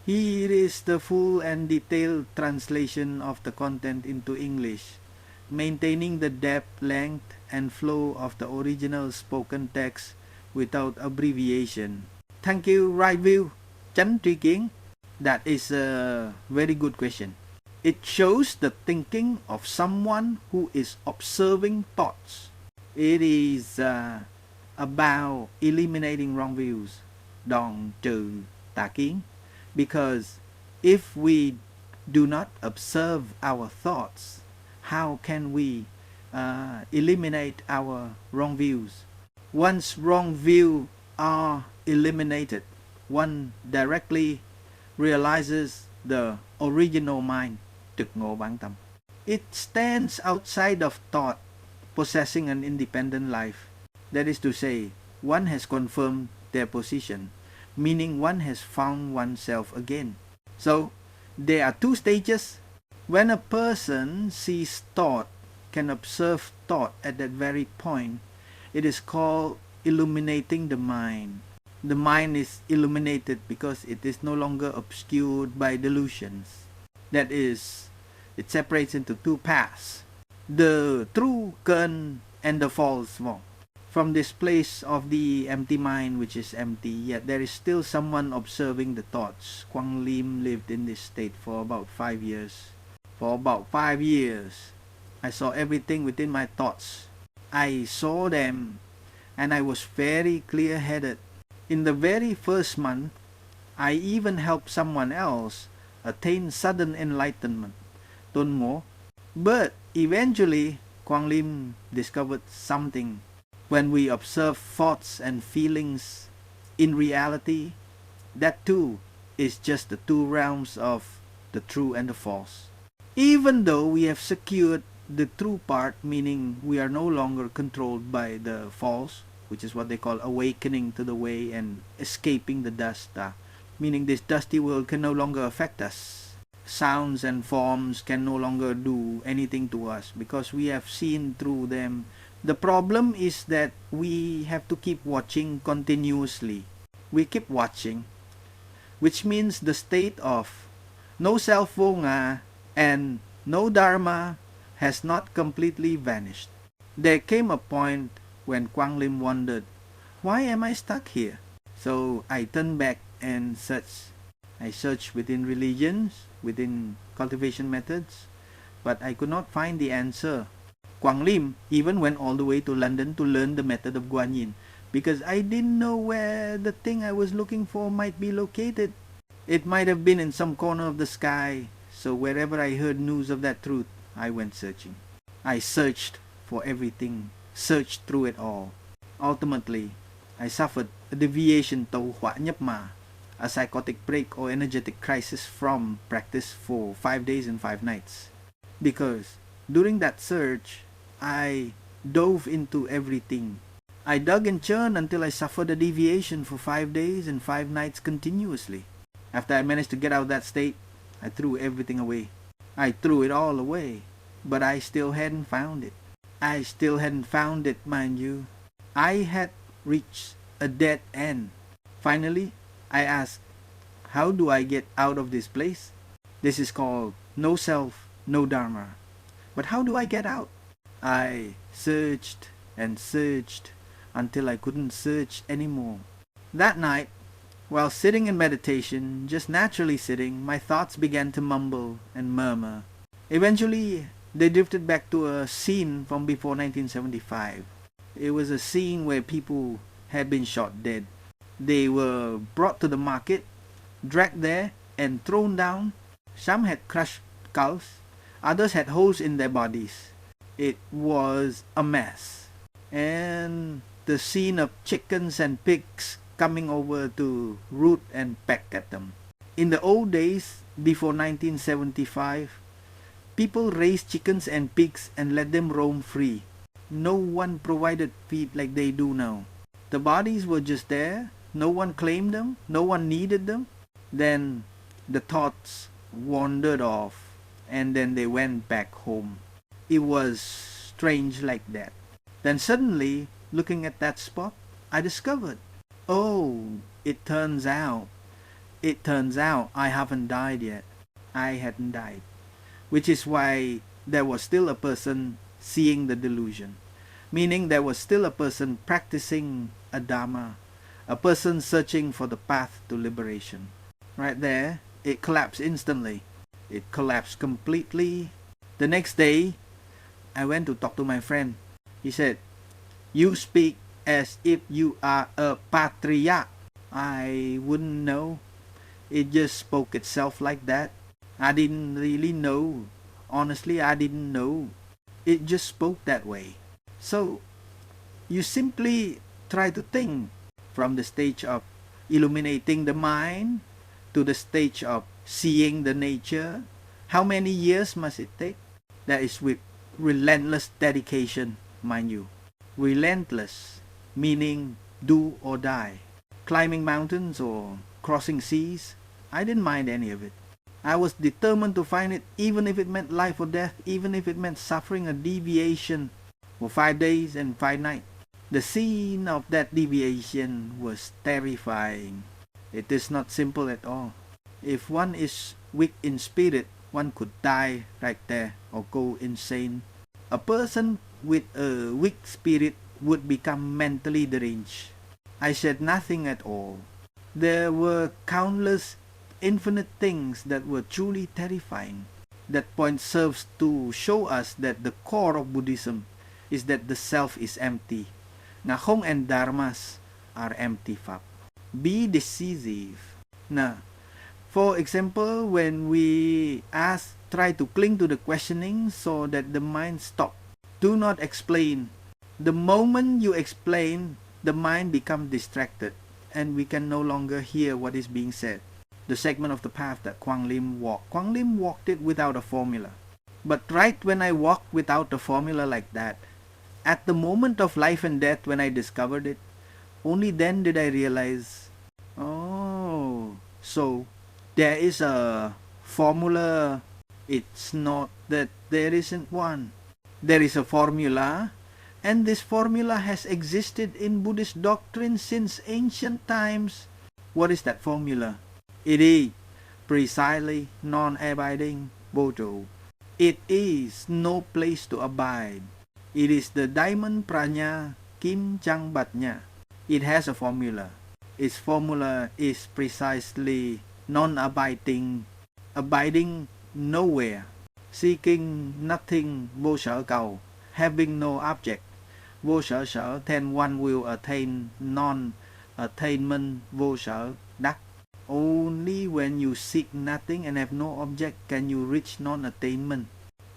Here is the full and detailed translation of the content into English, maintaining the depth, length, and flow of the original spoken text without abbreviation. Thank you, Right View. Chánh tri kiến. That is a very good question. It shows the thinking of someone who is observing thoughts. It is about eliminating wrong views, đoạn trừ tà kiến. Because if we do not observe our thoughts, how can we eliminate our wrong views? Once wrong views are eliminated, one directly realizes the original mind, trực ngộ bản tâm. It stands outside of thought, possessing an independent life. That is to say, one has confirmed their position, meaning one has found oneself again. So, there are two stages. When a person sees thought, can observe thought at that very point, it is called illuminating the mind. The mind is illuminated because it is no longer obscured by delusions. That is, it separates into two paths, the true kern and the false one. From this place of the empty mind, which is empty, yet there is still someone observing the thoughts. Quang Lim lived in this state for about 5 years. For about 5 years, I saw everything within my thoughts. I saw them, and I was very clear-headed. In the very first month, I even helped someone else attain sudden enlightenment, tôn ngộ. But eventually, Quang Lim discovered something. When we observe thoughts and feelings in reality, that too is just the two realms of the true and the false. Even though we have secured the true part, meaning we are no longer controlled by the false, which is what they call awakening to the way and escaping the dust, meaning this dusty world can no longer affect us. Sounds and forms can no longer do anything to us because we have seen through them. The problem is that we have to keep watching continuously. We keep watching, which means the state of no self vô ngã and no dharma has not completely vanished. There came a point when Quang Lim wondered, why am I stuck here? So I turned back and searched. I searched within religions, within cultivation methods, but I could not find the answer. Quang Lim even went all the way to London to learn the method of Guan Yin because I didn't know where the thing I was looking for might be located. It might have been in some corner of the sky, so wherever I heard news of that truth, I went searching. I searched for everything, searched through it all. Ultimately, I suffered a deviation tàu hỏa nhập ma, a psychotic break or energetic crisis from practice for 5 days and 5 nights. Because during that search, I dove into everything. I dug and churned until I suffered a deviation for 5 days and 5 nights continuously. After I managed to get out of that state, I threw everything away. I threw it all away, but I still hadn't found it. I still hadn't found it, mind you. I had reached a dead end. Finally, I asked, how do I get out of this place? This is called no self, no dharma. But how do I get out? I searched and searched until I couldn't search anymore. That night, while sitting in meditation, just naturally sitting, my thoughts began to mumble and murmur. Eventually, they drifted back to a scene from before 1975. It was a scene where people had been shot dead. They were brought to the market, dragged there, and thrown down. Some had crushed skulls. Others had holes in their bodies. It was a mess. And the scene of chickens and pigs coming over to root and peck at them. In the old days, before 1975, people raised chickens and pigs and let them roam free. No one provided feed like they do now. The bodies were just there. No one claimed them. No one needed them. Then the thoughts wandered off. And then they went back home. It was strange like that. Then suddenly, looking at that spot, I discovered, oh, it turns out it turns out I haven't died yet. I hadn't died. Which is why there was still a person seeing the delusion. Meaning there was still a person practicing a Dharma, a person searching for the path to liberation. Right there, it collapsed instantly. It collapsed completely. The next day, I went to talk to my friend. He said, "You speak as if you are a patriarch." I wouldn't know. It just spoke itself like that. I didn't really know. Honestly, I didn't know. It just spoke that way. So, you simply try to think from the stage of illuminating the mind to the stage of seeing the nature. How many years must it take? That is with relentless dedication, mind you. Relentless, meaning do or die. Climbing mountains or crossing seas, I didn't mind any of it. I was determined to find it, even if it meant life or death, even if it meant suffering a deviation for 5 days and 5 nights. The scene of that deviation was terrifying. It is not simple at all. If one is weak in spirit, one could die right there or go insane. A person with a weak spirit would become mentally deranged. I said nothing at all. There were countless infinite things that were truly terrifying. That point serves to show us that the core of Buddhism is that the self is empty. Nahong and dharmas are empty fap. Be decisive. Now, for example, when we try to cling to the questioning so that the mind stops. Do not explain. The moment you explain, the mind becomes distracted and we can no longer hear what is being said. The segment of the path that Quang Lim walked. Quang Lim walked it without a formula. But right when I walked without a formula like that, at the moment of life and death when I discovered it, only then did I realize, oh, so there is a formula. It's not that there isn't one. There is a formula, and this formula has existed in Buddhist doctrine since ancient times. What is that formula? It is precisely non-abiding Bodho. It is no place to abide. It is the Diamond Pranya Kim Chang Batnya. It has a formula. Its formula is precisely non-abiding, abiding nowhere, seeking nothing vô sở cầu, having no object, vô sở sở, then one will attain non-attainment vô sở đắc. Only when you seek nothing and have no object can you reach non-attainment.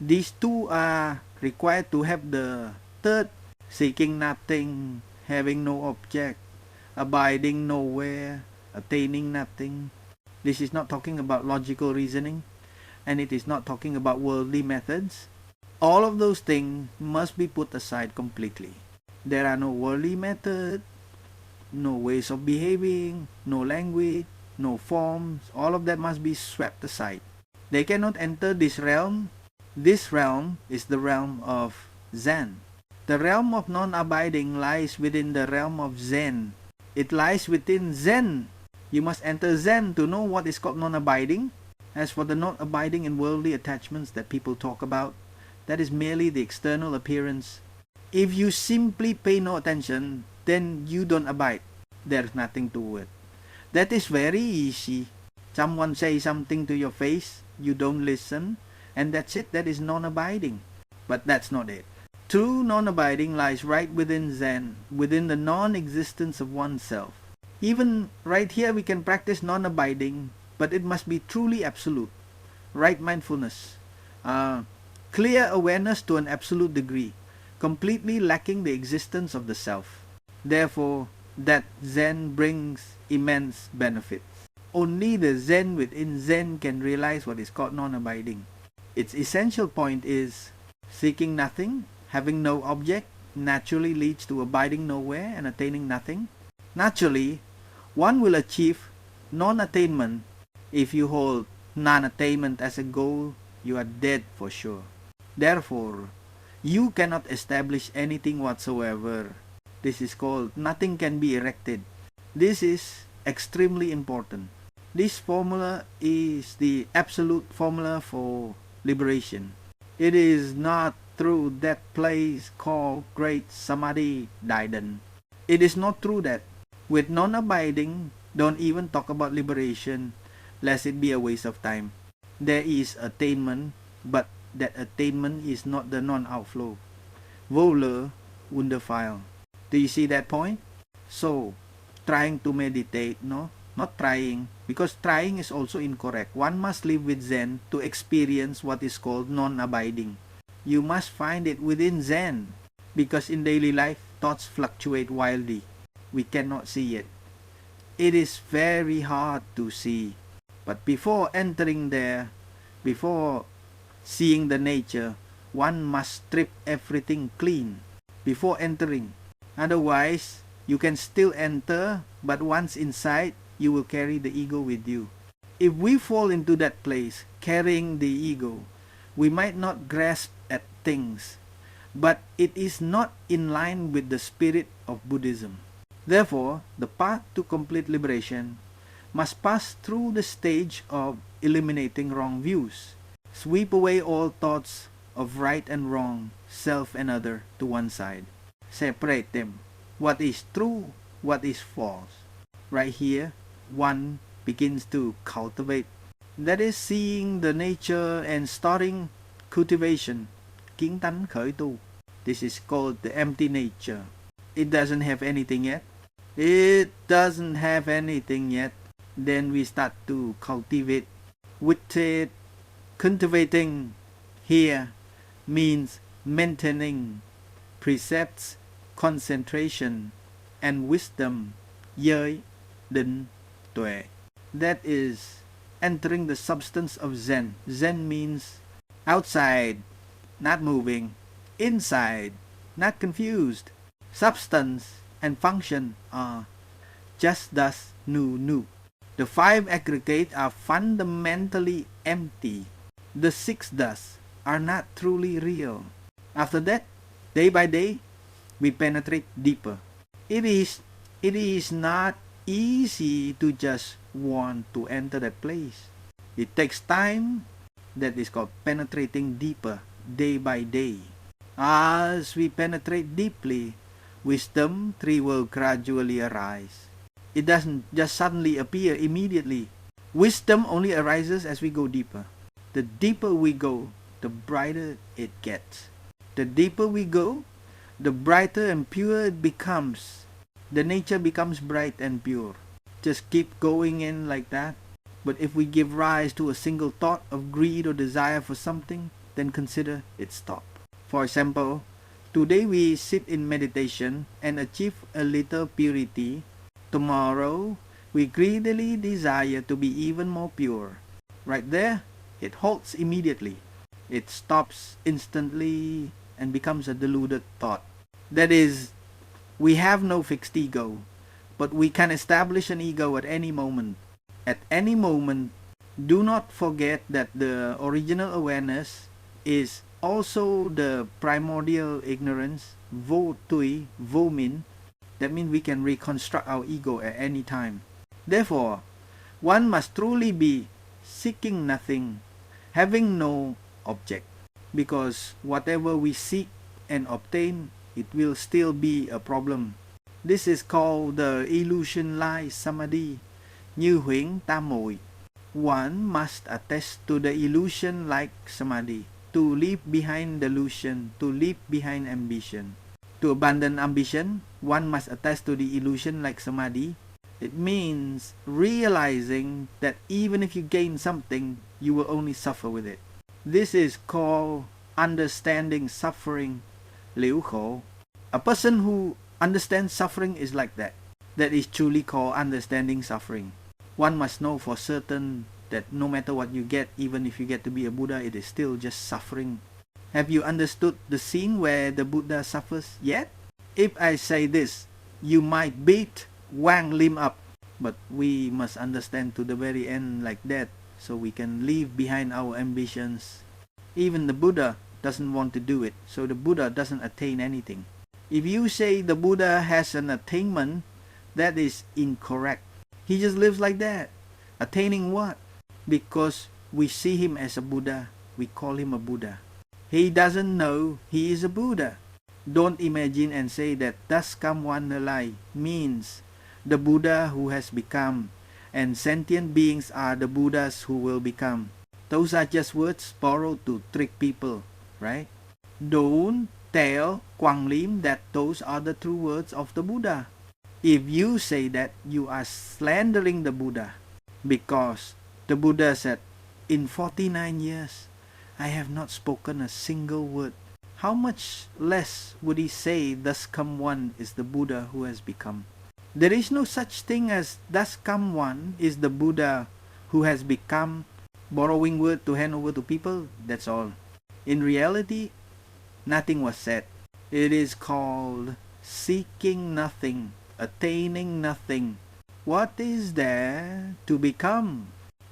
These two are required to have the third, seeking nothing, having no object, abiding nowhere, attaining nothing. This is not talking about logical reasoning, and it is not talking about worldly methods. All of those things must be put aside completely. There are no worldly methods, no ways of behaving, no language, no forms. All of that must be swept aside. They cannot enter this realm. This realm is the realm of Zen. The realm of non-abiding lies within the realm of Zen. It lies within Zen. You must enter Zen to know what is called non-abiding. As for the not abiding in worldly attachments that people talk about, that is merely the external appearance. If you simply pay no attention, then you don't abide. There's nothing to it. That is very easy. Someone says something to your face, you don't listen, and that's it. That is non-abiding. But that's not it. True non-abiding lies right within Zen, within the non-existence of oneself. Even right here we can practice non-abiding, but it must be truly absolute. Right mindfulness. Clear awareness to an absolute degree, completely lacking the existence of the self. Therefore, that Zen brings immense benefits. Only the Zen within Zen can realize what is called non-abiding. Its essential point is seeking nothing, having no object, naturally leads to abiding nowhere and attaining nothing. Naturally, one will achieve non-attainment. If you hold non-attainment as a goal, you are dead for sure. Therefore, you cannot establish anything whatsoever. This is called nothing can be erected. This is extremely important. This formula is the absolute formula for liberation. It is not through that place called Great Samadhi Daidan. It is not through that. With non-abiding, don't even talk about liberation, lest it be a waste of time. There is attainment, but that attainment is not the non-outflow. Vô lỡ, wunderful. Do you see that point? So, trying to meditate, no? Not trying, because trying is also incorrect. One must live with Zen to experience what is called non-abiding. You must find it within Zen, because in daily life, thoughts fluctuate wildly. We cannot see it. It is very hard to see. But before entering there, before seeing the nature, one must strip everything clean before entering. Otherwise, you can still enter, but once inside, you will carry the ego with you. If we fall into that place, carrying the ego, we might not grasp at things, but it is not in line with the spirit of Buddhism. Therefore, the path to complete liberation must pass through the stage of eliminating wrong views. Sweep away all thoughts of right and wrong, self and other to one side. Separate them. What is true, what is false. Right here, one begins to cultivate. That is seeing the nature and starting cultivation. Kiến tánh khởi tu. This is called the empty nature. It doesn't have anything yet. It doesn't have anything yet. Then we start to cultivate with it. Cultivating here means maintaining precepts, concentration, and wisdom. Giới, định, tuệ. That is entering the substance of Zen. Zen means outside, not moving. Inside, not confused. Substance and function are just thus nu. The five aggregate are fundamentally empty. The six thus are not truly real. After that, day by day, we penetrate deeper. It is not easy to just want to enter that place. It takes time. That is called penetrating deeper, day by day. As we penetrate deeply, wisdom tree will gradually arise. It doesn't just suddenly appear immediately. Wisdom only arises as we go deeper. The deeper we go, the brighter it gets. The deeper we go, the brighter and purer it becomes. The nature becomes bright and pure. Just keep going in like that. But if we give rise to a single thought of greed or desire for something, then consider it stop. For example, today we sit in meditation and achieve a little purity. Tomorrow, we greedily desire to be even more pure. Right there, it halts immediately. It stops instantly and becomes a deluded thought. That is, we have no fixed ego, but we can establish an ego at any moment. At any moment, do not forget that the original awareness is also the primordial ignorance, vô tùy, vô minh. That means we can reconstruct our ego at any time. Therefore, one must truly be seeking nothing, having no object. Because whatever we seek and obtain, it will still be a problem. This is called the Illusion Samadhi, như huyễn tam muội. One must attest to the illusion like samadhi, to leave behind delusion, to leave behind ambition. To abandon ambition, one must attest to the illusion like samadhi. It means realizing that even if you gain something, you will only suffer with it. This is called understanding suffering, liu khổ. A person who understands suffering is like that. That is truly called understanding suffering. One must know for certain that no matter what you get, even if you get to be a Buddha, it is still just suffering. Have you understood the scene where the Buddha suffers yet? If I say this, you might beat Wang Lim up. But we must understand to the very end like that, so we can leave behind our ambitions. Even the Buddha doesn't want to do it, so the Buddha doesn't attain anything. If you say the Buddha has an attainment, that is incorrect. He just lives like that. Attaining what? Because we see him as a Buddha, we call him a Buddha. He doesn't know he is a Buddha. Don't imagine and say that thus come one alive means the Buddha who has become, and sentient beings are the Buddhas who will become. Those are just words borrowed to trick people, right? Don't tell Quang Lim that those are the true words of the Buddha. If you say that, you are slandering the Buddha, because the Buddha said, in 49 years, I have not spoken a single word. How much less would he say, thus come one is the Buddha who has become? There is no such thing as thus come one is the Buddha who has become, borrowing word to hand over to people, that's all. In reality, nothing was said. It is called seeking nothing, attaining nothing. What is there to become?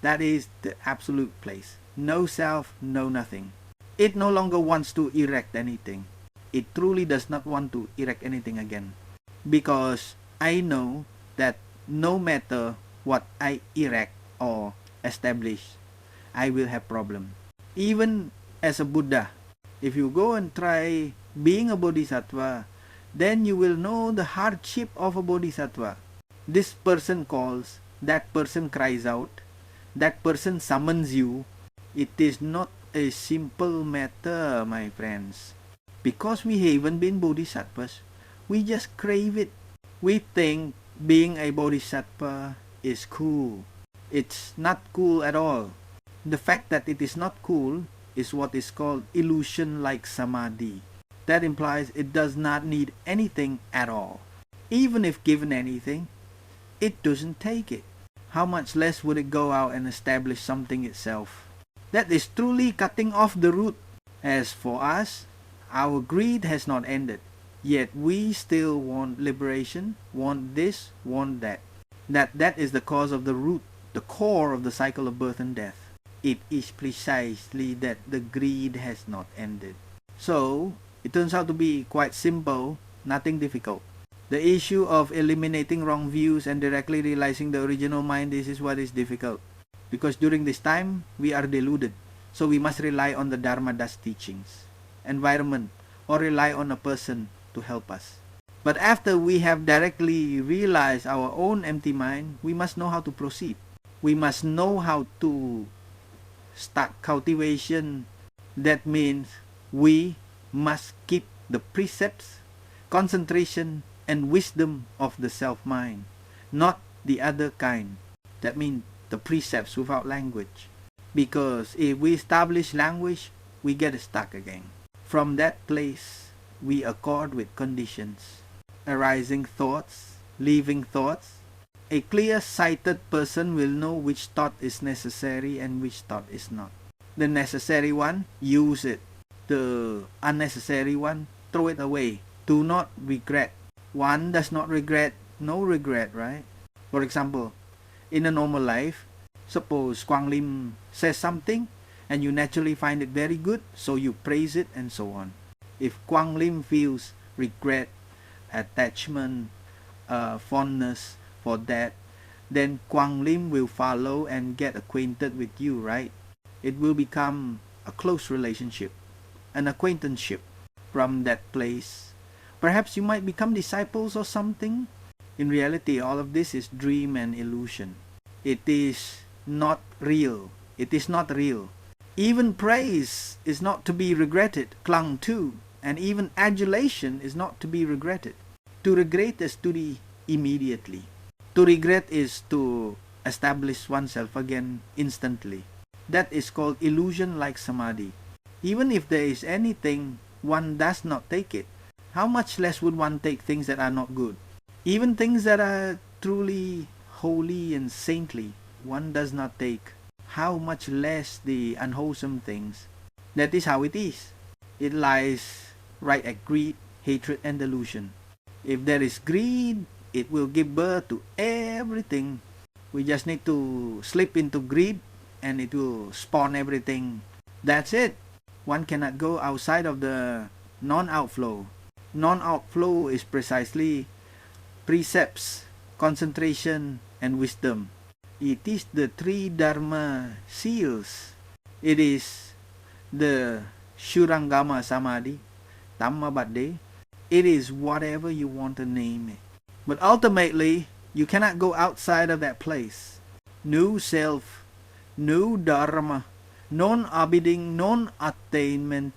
That is the absolute place. No self, no nothing. It no longer wants to erect anything. It truly does not want to erect anything again. Because I know that no matter what I erect or establish, I will have problem. Even as a Buddha, if you go and try being a Bodhisattva, then you will know the hardship of a Bodhisattva. This person calls, that person cries out, that person summons you. It is not a simple matter, my friends. Because we haven't been Bodhisattvas, we just crave it. We think being a Bodhisattva is cool. It's not cool at all. The fact that it is not cool is what is called illusion-like samadhi. That implies it does not need anything at all. Even if given anything, it doesn't take it. How much less would it go out and establish something itself? That is truly cutting off the root. As for us, our greed has not ended. Yet we still want liberation, want this, want that. That is the cause of the root, the core of the cycle of birth and death. It is precisely that the greed has not ended. So, it turns out to be quite simple, nothing difficult. The issue of eliminating wrong views and directly realizing the original mind, this is what is difficult. Because during this time, we are deluded. So we must rely on the Dharma Das teachings, environment, or rely on a person to help us. But after we have directly realized our own empty mind, we must know how to proceed. We must know how to start cultivation. That means we must keep the precepts, concentration, and wisdom of the self-mind, not the other kind. That means the precepts without language. Because if we establish language, we get stuck again. From that place, we accord with conditions, arising thoughts, leaving thoughts. A clear-sighted person will know which thought is necessary and which thought is not. The necessary one, use it. The unnecessary one, throw it away. Do not regret. One does not regret, no regret, right? For example, in a normal life, suppose Quang Lim says something and you naturally find it very good, so you praise it and so on. If Quang Lim feels regret, attachment, fondness for that, then Quang Lim will follow and get acquainted with you, right? It will become a close relationship, an acquaintanceship. From that place, perhaps you might become disciples or something. In reality, all of this is dream and illusion. It is not real. It is not real. Even praise is not to be regretted, clung to, and even adulation is not to be regretted. To regret is to be immediately. To regret is to establish oneself again instantly. That is called illusion-like samadhi. Even if there is anything, one does not take it. How much less would one take things that are not good? Even things that are truly holy and saintly, one does not take. How much less the unwholesome things? That is how it is. It lies right at greed, hatred, and delusion. If there is greed, it will give birth to everything. We just need to slip into greed and it will spawn everything. That's it. One cannot go outside of the non-outflow. Non-outflow is precisely precepts, concentration, and wisdom. It is the three Dharma seals. It is the Shurangama Samadhi, Dhammabadde. It is whatever you want to name it. But ultimately, you cannot go outside of that place. No self, no Dharma, non-abiding, non-attainment,